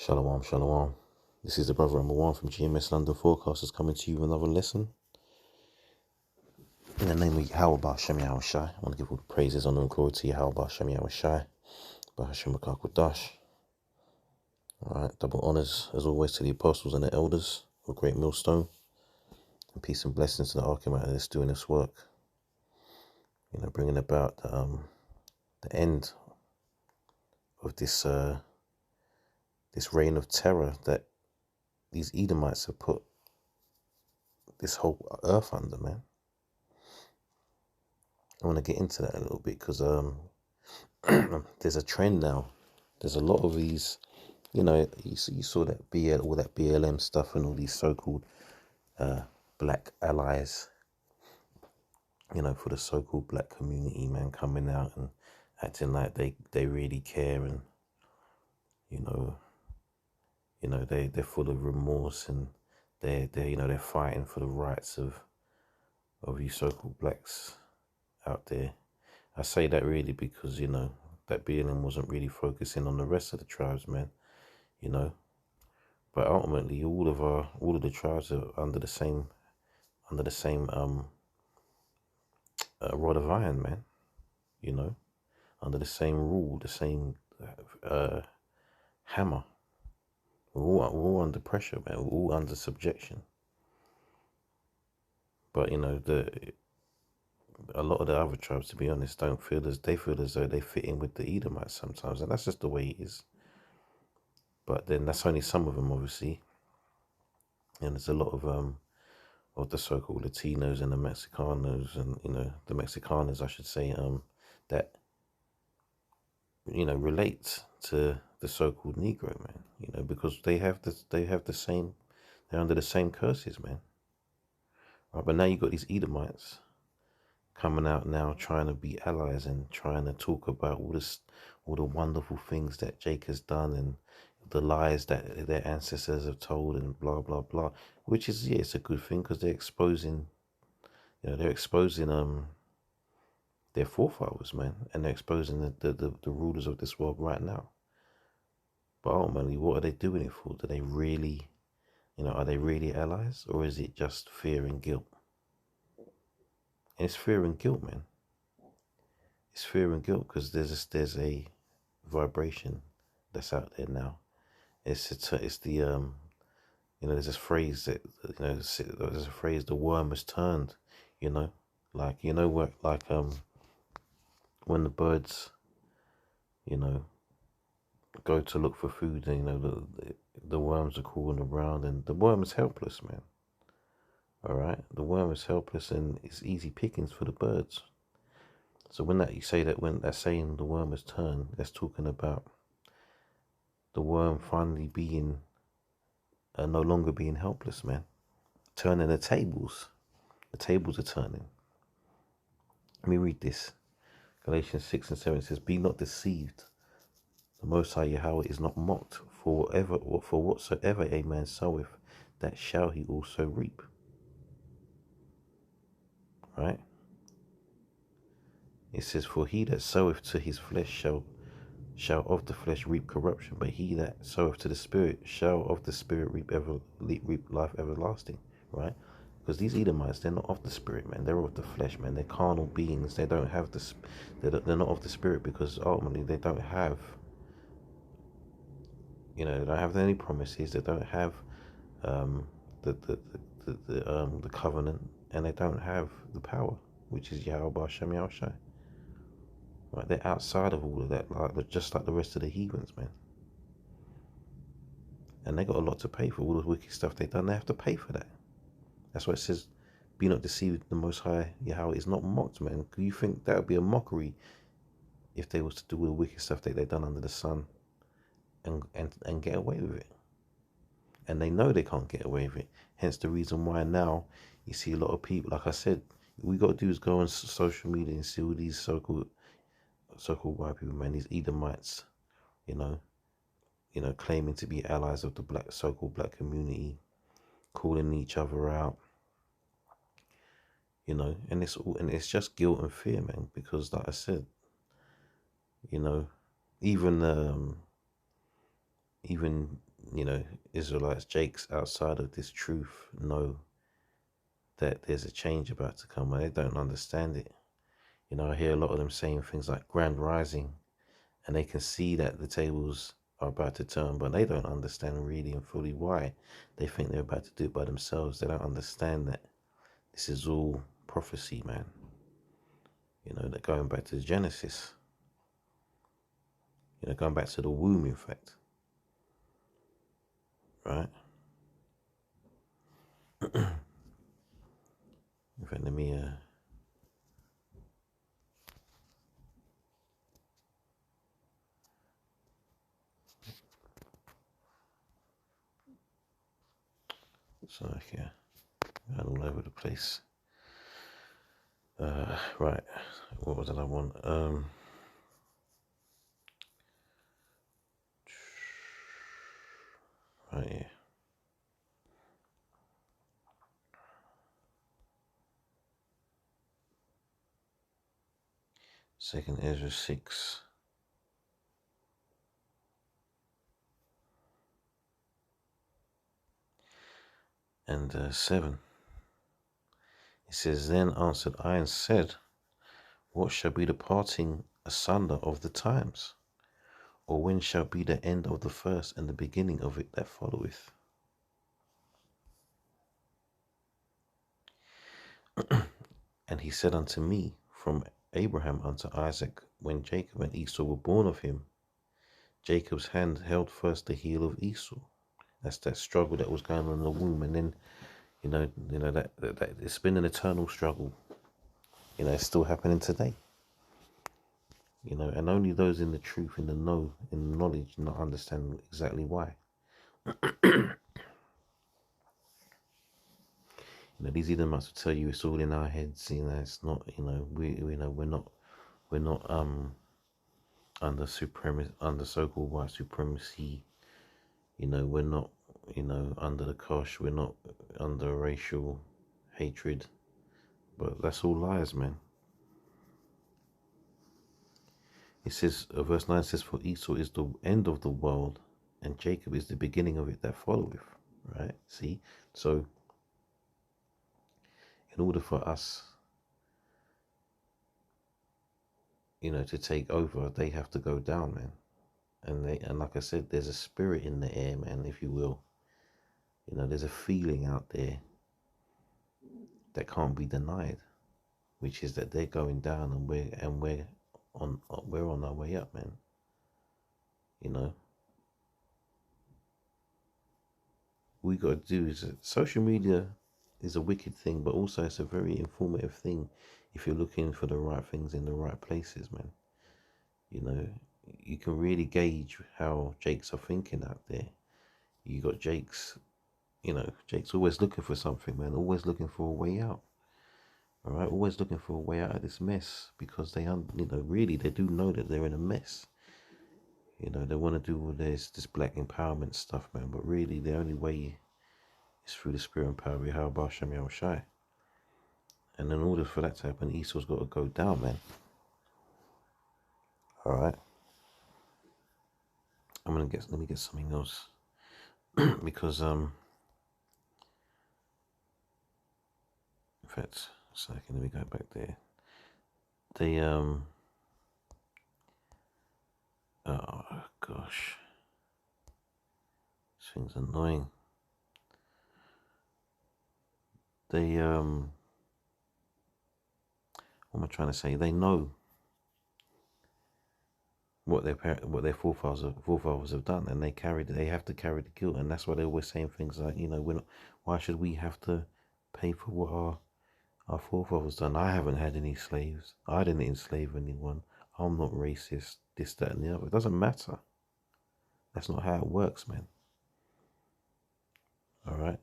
Shalom, shalom. This is the brother number one from GMS London Forecasters coming to you with another lesson. In the name of Yahweh Ba'Shem Yahweh Shai, I want to give all the praises, honor, and glory to Yahweh Ba'Shem Yahweh Shai, Ba'Shem Dash. Alright, double honors as always to the apostles and the elders of Great Millstone, and peace and blessings to the Archimedes that's doing this work. Bringing about the end of this reign of terror that these Edomites have put this whole earth under, man. I want to get into that a little bit because there's a trend now. There's a lot of these, you saw that all that BLM stuff and all these so-called black allies, for the so-called black community, man, coming out and acting like they really care, and they're full of remorse, and they're fighting for the rights of you so-called blacks out there. I say that really because that BLM wasn't really focusing on the rest of the tribes, man. But ultimately all of the tribes are under the same rod of iron, man. Under the same rule, the same hammer. We're all under pressure, man. We're all under subjection. But a lot of the other tribes, to be honest, feel as though they fit in with the Edomites sometimes, and that's just the way it is. But then that's only some of them, obviously, and there's a lot of the so-called Latinos and the Mexicanos, and the Mexicanos, I should say, that relate to the so-called Negro, man. Because they're under the same curses, man. Right, but now you got these Edomites coming out now trying to be allies and trying to talk about all the wonderful things that Jake has done and the lies that their ancestors have told and blah blah blah, which is, it's a good thing because they're exposing their forefathers, man, and they're exposing the rulers of this world right now. But ultimately, what are they doing it for? Do they really, are they really allies, or is it just fear and guilt? And it's fear and guilt, man. It's fear and guilt because there's a vibration that's out there now. It's the there's this phrase that there's a phrase, the worm has turned. When the birds go to look for food, and the worms are crawling around, and the worm is helpless, man. All right, the worm is helpless, and it's easy pickings for the birds. So when that's saying the worm has turned, that's talking about the worm finally being no longer being helpless, man. Turning the tables. The tables are turning. Let me read this. Galatians 6 and 7 says, "Be not deceived. The Most High Yahweh is not mocked. For whatsoever a man soweth, that shall he also reap." Right? It says, "For he that soweth to his flesh shall of the flesh reap corruption, but he that soweth to the Spirit shall of the Spirit reap life everlasting." Right? Because these Edomites, they're not of the Spirit, man. They're of the flesh, man. They're carnal beings. They don't have they're not of the Spirit because ultimately they don't have, they don't have any promises. They don't have the covenant, and they don't have the power, which is Yahweh Ba'Shem Yahweh Shai. Right? They're outside of all of that, just like the rest of the heathens, man. And they got a lot to pay for all the wicked stuff they've done. They have to pay for that. That's why it says, "Be not deceived, the Most High Yahweh is not mocked," man. You think that would be a mockery if they was to do all the wicked stuff that they've done under the sun and get away with it? And they know they can't get away with it. Hence the reason why now you see a lot of people, like I said, all we got to do is go on social media and see all these so-called white people, man, these Edomites, claiming to be allies of the so-called black community, calling each other out, and it's just guilt and fear, man, because like I said, even even, Israelites, Jakes outside of this truth know that there's a change about to come, and they don't understand it. I hear a lot of them saying things like grand rising, and they can see that the tables are about to turn, but they don't understand really and fully why. They think they're about to do it by themselves. They don't understand that this is all prophecy, man. They're going back to Genesis. Going back to the womb, in fact. Right? In fact, let me so yeah, going all over the place. Right, what was it I want? Right here. Second Ezra 6. And 7. It says, Then answered I and said, What shall be the parting asunder of the times? Or when shall be the end of the first and the beginning of it that followeth? And he said unto me, From Abraham unto Isaac, when Jacob and Esau were born of him, Jacob's hand held first the heel of Esau. That's that struggle that was going on in the womb, and then that it's been an eternal struggle. It's still happening today. And only those in the truth, in the know, in the knowledge, not understand exactly why. These Edomites will tell you it's all in our heads. It's not. We're not under so-called white supremacy. We're not. Under the kosh. We're not under racial hatred. But that's all lies, man. It says, verse 9 says, For Esau is the end of the world, and Jacob is the beginning of it that followeth. Right? See? So, in order for us, to take over, they have to go down, man. And like I said, there's a spirit in the air, man, if you will. There's a feeling out there that can't be denied, which is that they're going down, and we're on our way up, man. What we got to do is, social media is a wicked thing, but also it's a very informative thing if you're looking for the right things in the right places, man. You can really gauge how Jakes are thinking out there. You got Jake's always looking for something, man. Always looking for a way out. All right, always looking for a way out of this mess, because they, really they do know that they're in a mess. They want to do all this black empowerment stuff, man. But really, the only way is through the spirit and power of Yahweh Hashem Yahushai. And in order for that to happen, Esau's got to go down, man. All right. Let me get something else. Because, in fact, a second, let me go back there. They, oh, gosh. This thing's annoying. They, what am I trying to say? They know what their forefathers have done, and they have to carry the guilt, and that's why they're always saying things like, why should we have to pay for what our forefathers done? I haven't had any slaves. I didn't enslave anyone. I'm not racist. This, that, and the other. It doesn't matter. That's not how it works, man. All right.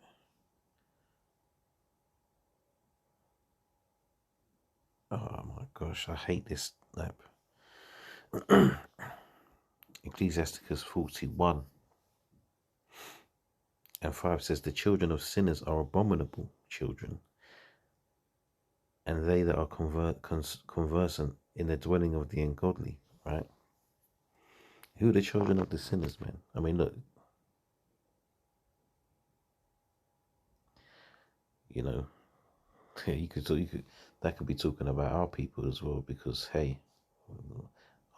Oh my gosh, I hate this app. Ecclesiasticus 41 and 5 says, The children of sinners are abominable children, and they that are conversant in the dwelling of the ungodly. Right? Who are the children of the sinners, man? I mean, look, You know, that could be talking about our people as well, because hey,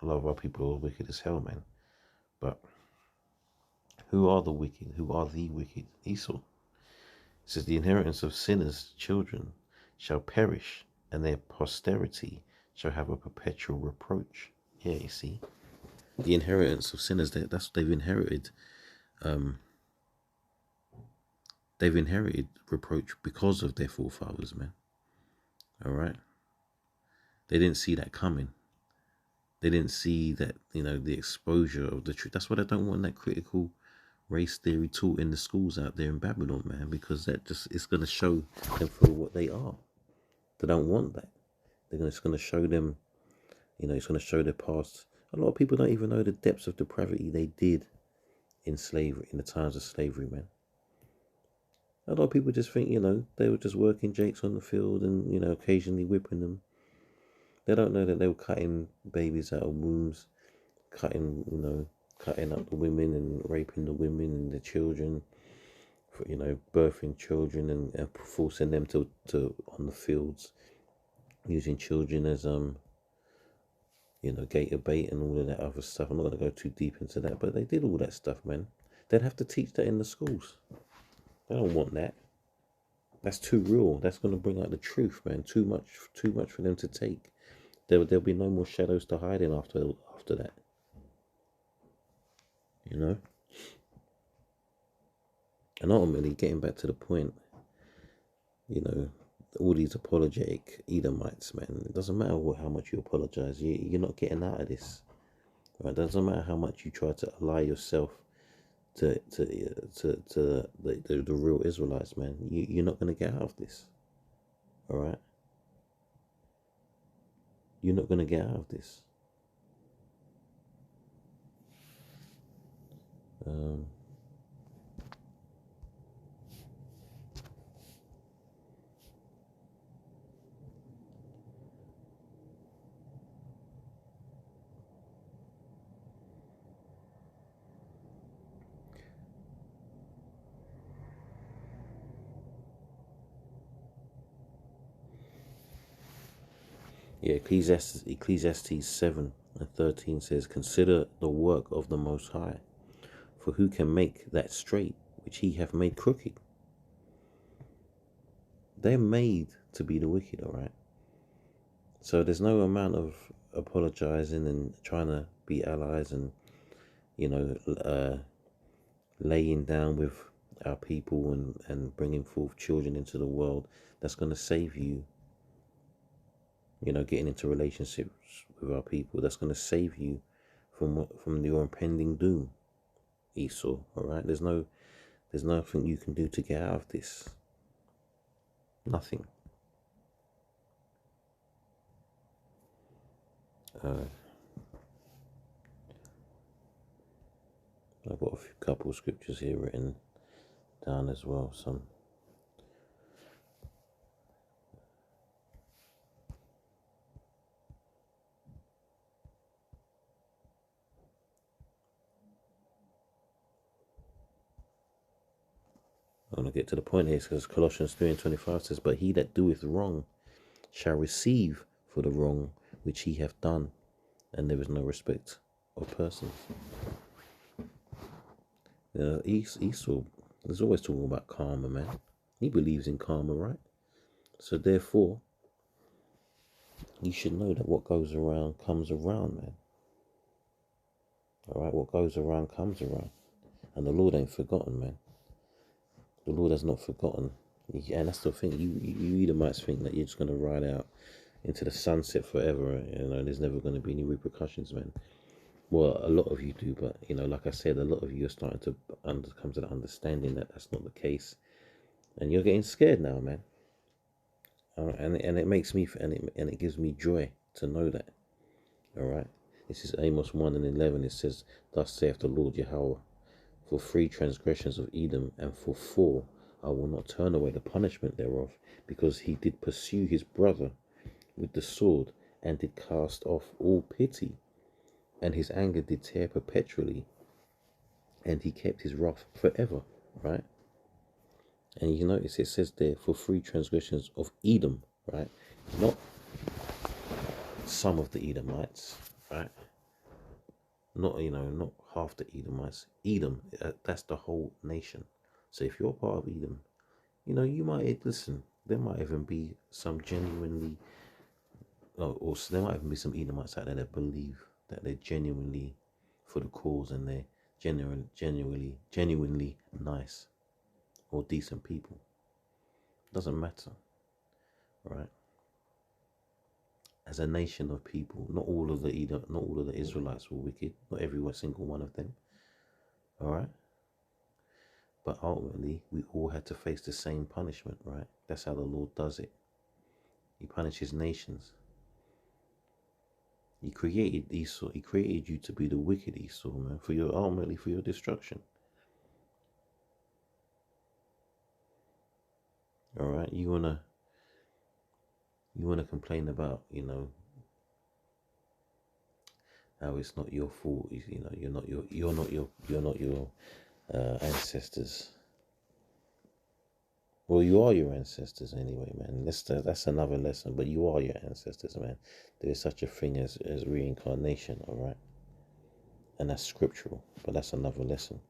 a lot of our people are wicked as hell, man. But who are the wicked? Who are the wicked? Esau. It says the inheritance of sinners' children shall perish, and their posterity shall have a perpetual reproach. Yeah, you see, the inheritance of sinners, that's what they've inherited. They've inherited reproach because of their forefathers, man. All right. They didn't see that coming. They didn't see that, the exposure of the truth. That's why I don't want that critical race theory taught in the schools out there in Babylon, man, because that just is going to show them for what they are. They don't want that. It's going to show them, it's going to show their past. A lot of people don't even know the depths of depravity they did in slavery, in the times of slavery, man. A lot of people just think, they were just working jakes on the field and, occasionally whipping them. They don't know that they were cutting babies out of wombs, cutting up the women and raping the women and the children, birthing children and forcing them to on the fields, using children as gator bait and all of that other stuff. I'm not going to go too deep into that, but they did all that stuff, man. They'd have to teach that in the schools. They don't want that. That's too real. That's going to bring out the truth, man. Too much for them to take. There'll be no more shadows to hide in after that. And ultimately, getting back to the point, all these apologetic Edomites, man. It doesn't matter how much you apologize. You're not getting out of this. Right? It doesn't matter how much you try to ally yourself to the real Israelites, man. You're not going to get out of this. All right? You're not going to get out of this. Yeah, Ecclesiastes 7:13 says, "Consider the work of the Most High, for who can make that straight which he hath made crooked?" They're made to be the wicked, all right? So there's no amount of apologizing and trying to be allies and, laying down with our people and bringing forth children into the world that's going to save you. Getting into relationships with our people, that's going to save you from your impending doom, Esau. All right, there's nothing you can do to get out of this. Nothing. I've got a couple of scriptures here written down as well. Some. I'm going to get to the point here, because Colossians 3:25 says, "But he that doeth wrong shall receive for the wrong which he hath done, and there is no respect of persons." Esau is always talking about karma, man. He believes in karma, right? So therefore, you should know that what goes around comes around, man. All right, what goes around comes around. And the Lord ain't forgotten, man. The Lord has not forgotten. And that's the thing. You Edomites think that you're just going to ride out into the sunset forever. There's never going to be any repercussions, man. Well, a lot of you do, but, like I said, a lot of you are starting to come to the understanding that that's not the case. And you're getting scared now, man. And it makes me, and it gives me joy to know that. All right. This is Amos 1:11. It says, "Thus saith the Lord Yahweh, for 3 transgressions of Edom, and for 4, I will not turn away the punishment thereof, because he did pursue his brother with the sword, and did cast off all pity, and his anger did tear perpetually, and he kept his wrath forever." Right? And you notice it says there, for 3 transgressions of Edom, right? Not some of the Edomites, right? Not, not half the Edomites. Edom, that's the whole nation. So if you're part of Edom, you might, listen, there might even be some genuinely, or there might even be some Edomites out there that believe that they're genuinely for the cause, and they're genuinely nice or decent people. Doesn't matter, right? As a nation of people, not all of the Israelites were wicked. Not every single one of them. All right. But ultimately, we all had to face the same punishment, right? That's how the Lord does it. He punishes nations. He created Esau. He created you to be the wicked Esau, man, ultimately for your destruction. All right. You wanna complain about, how it's not your fault. You're not your ancestors. Well, you are your ancestors anyway, man. That's another lesson. But you are your ancestors, man. There is such a thing as reincarnation, all right, and that's scriptural. But that's another lesson.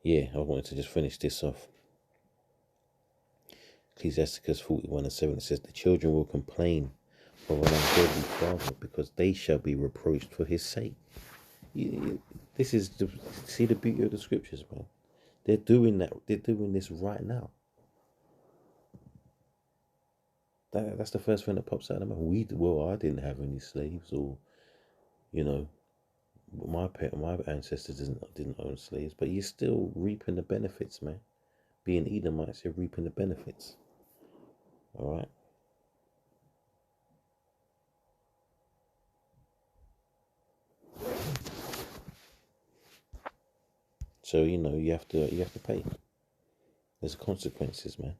Yeah, I wanted to just finish this off. Ecclesiasticus 41:7 says, "The children will complain of an ungodly father, because they shall be reproached for his sake." This is see the beauty of the scriptures, man. They're doing that. They're doing this right now. That's the first thing that pops out of my mouth. I didn't have any slaves, or my ancestors didn't own slaves, but you're still reaping the benefits, man. Being Edomites, you're reaping the benefits. All right. So you have to pay. There's consequences, man.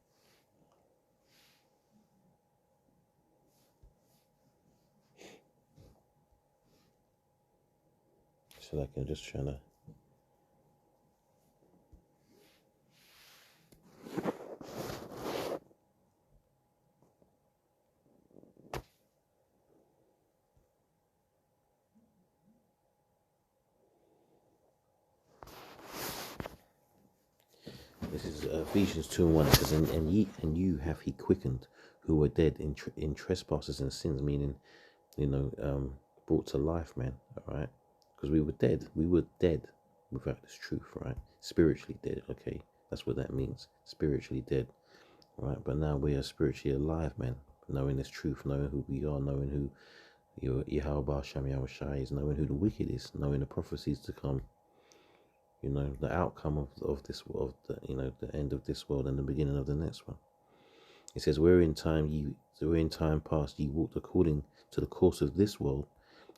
So like I'm just trying to. This is Ephesians 2:1. It says, and you have he quickened, who were dead in trespasses and sins, meaning, brought to life, man. All right, because we were dead. We were dead without this truth, right? Spiritually dead. Okay, that's what that means. Spiritually dead, right? But now we are spiritually alive, man. Knowing this truth, knowing who we are, knowing who Yahweh Shem Yahushai is, knowing who the wicked is, knowing the prophecies to come. The outcome of this world, the end of this world and the beginning of the next one. It says, where in time past ye walked according to the course of this world,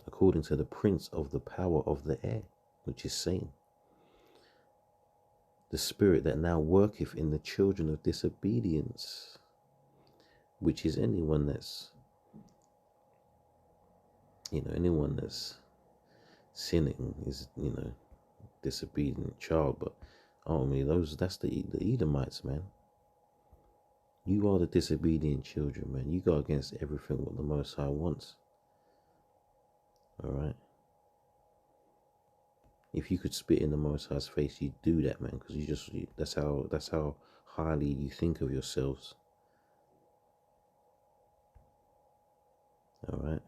according to the prince of the power of the air, which is Satan, the spirit that now worketh in the children of disobedience, which is anyone that's sinning is, disobedient child. But that's the Edomites, man. You are the disobedient children, man. You go against everything what the Most High wants. All right. If you could spit in the Most High's face, you'd do that, man, because that's how highly you think of yourselves. All right.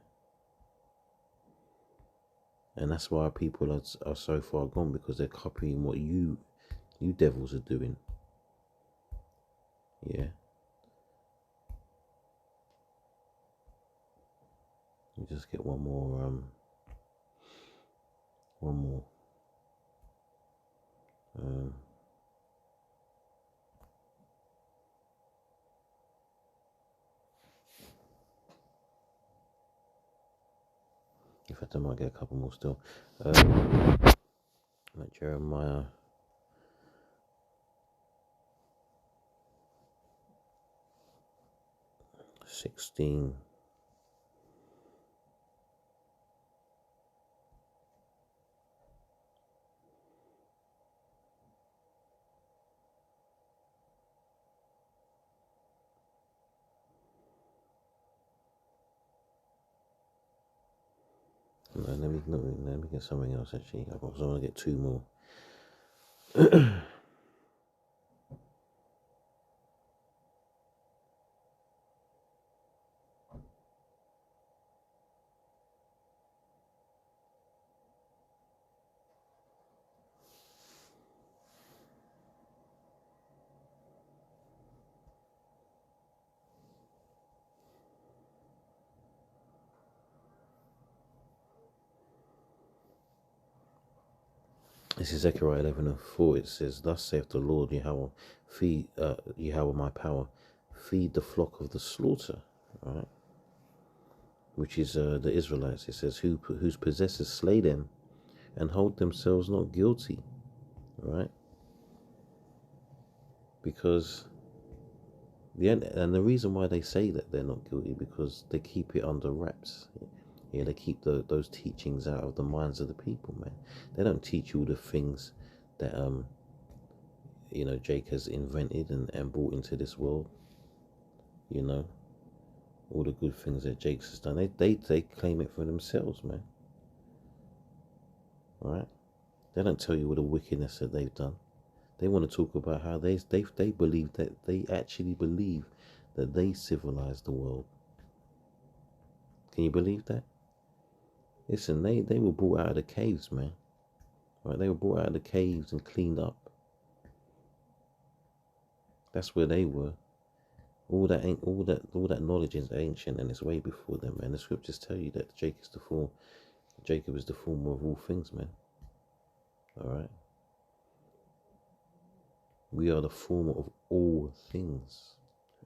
And that's why people are so far gone, because they're copying what you devils are doing. Yeah. You just get one more. In fact, I might get a couple more still. Like Jeremiah. 16. No, let me get something else actually. I want to get two more. This is Zechariah 11:4. It says, "Thus saith the Lord Yahweh, feed Yahweh my power, feed the flock of the slaughter," right? Which is the Israelites. It says, whose possessors slay them and hold themselves not guilty, right? Because the reason why they say that they're not guilty, because they keep it under wraps. Yeah, they keep those teachings out of the minds of the people, man. They don't teach you the things that Jake has invented and brought into this world. All the good things that Jake has done. They claim it for themselves, man. Right? They don't tell you all the wickedness that they've done. They want to talk about how they believe that they actually believe that they civilized the world. Can you believe that? Listen, they were brought out of the caves, man. Right? They were brought out of the caves and cleaned up. That's where they were. All that knowledge is ancient and it's way before them, man. The scriptures tell you that Jacob is the former of all things, man. All right. We are the former of all things,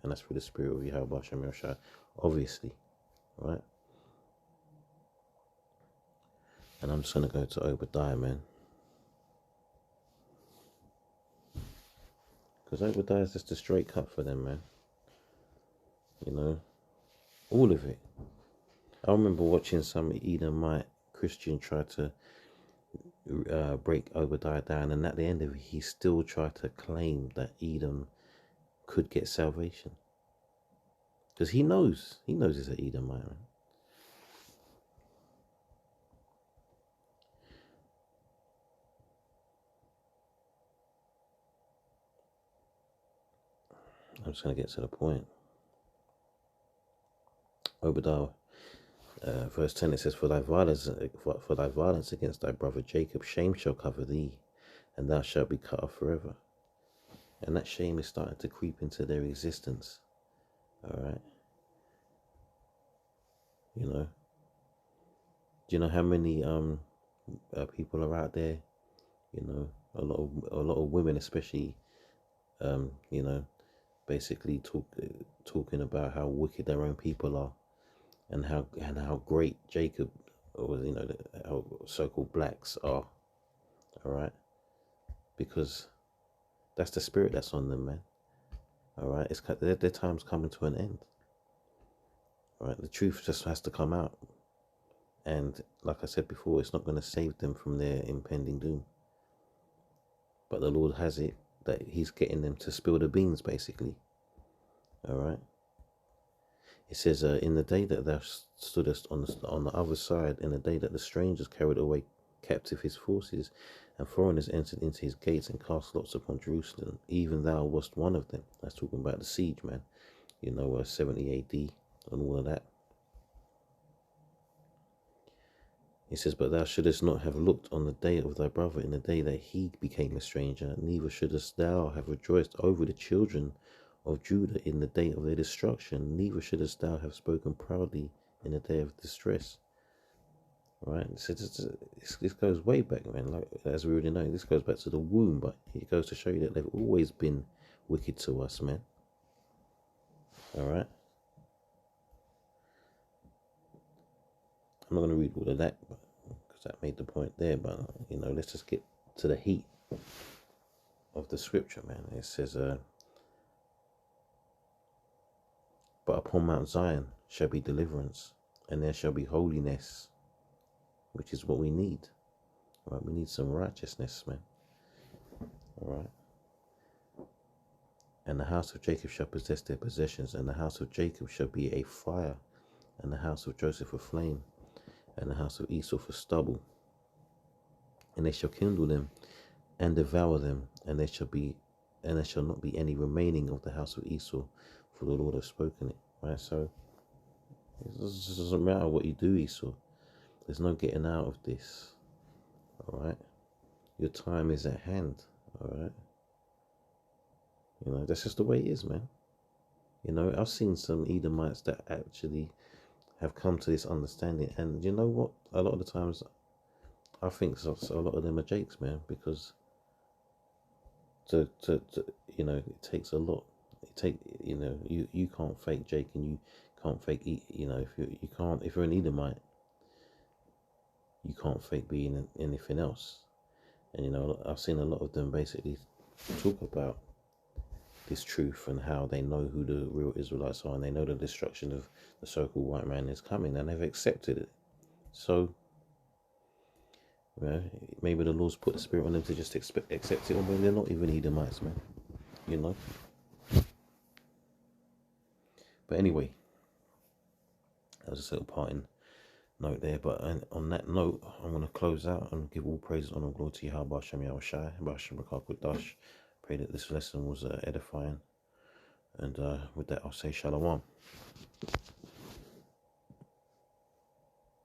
and that's through the Spirit of Yahweh Hashem Yoshai, obviously, right? And I'm just gonna go to Obadiah, man, because Obadiah is just a straight cut for them, man. All of it. I remember watching some Edomite Christian try to break Obadiah down, and at the end of it, he still tried to claim that Edom could get salvation, because he knows it's an Edomite, man. I'm just gonna get to the point. Obadiah, verse 10, it says, for thy violence against thy brother Jacob, shame shall cover thee, and thou shalt be cut off forever. And that shame is starting to creep into their existence. All right. Do you know how many people are out there? A lot of women, especially, basically talking about how wicked their own people are, and how great Jacob, or how so-called blacks are. All right, because that's the spirit that's on them, man. All right, their time's coming to an end. All right, the truth just has to come out, and like I said before, it's not going to save them from their impending doom. But the Lord has it that He's getting them to spill the beans, basically. All right. It says, in the day that thou stoodest on the other side, in the day that the strangers carried away captive his forces, and foreigners entered into his gates and cast lots upon Jerusalem, even thou wast one of them. That's talking about the siege, man. 70 AD and all of that. It says, but thou shouldest not have looked on the day of thy brother in the day that he became a stranger, neither shouldest thou have rejoiced over the children of Judah in the day of their destruction, neither shouldest thou have spoken proudly in the day of distress. Right? So this goes way back, man. Like, as we already know, this goes back to the womb, but it goes to show you that they've always been wicked to us, man. All right? I'm not going to read all of that, because that made the point there, but, let's just get to the heat of the scripture, man. It says, But upon Mount Zion shall be deliverance, and there shall be holiness, which is what we need. All right, we need some righteousness, man. All right. And the house of Jacob shall possess their possessions, and the house of Jacob shall be a fire, and the house of Joseph a flame, and the house of Esau for stubble. And they shall kindle them and devour them, and there shall not be any remaining of the house of Esau, for the Lord has spoken it. Right? So it doesn't matter what you do, Esau. There's no getting out of this. All right. Your time is at hand. All right. You know, that's just the way it is, man. You know, I've seen some Edomites that actually have come to this understanding, and you know what? A lot of the times, I think so a lot of them are jakes, man, because to you know, it takes a lot. You can't fake Jake, and you can't fake you know, if you're an Edomite, you can't fake being anything else. And you know, I've seen a lot of them basically talk about this truth and how they know who the real Israelites are, and they know the destruction of the so-called white man is coming, and they've accepted it. So, you know, maybe the Lord's put the spirit on them to just accept it, or maybe they're not even Edomites, man. You know. But anyway, that was a little parting note there. But on that note, I'm going to close out and give all praise, honor, and glory to Yahweh Hashem Yahushai, Bashem B'Kal. Pray that this lesson was edifying. And with that, I'll say shalom.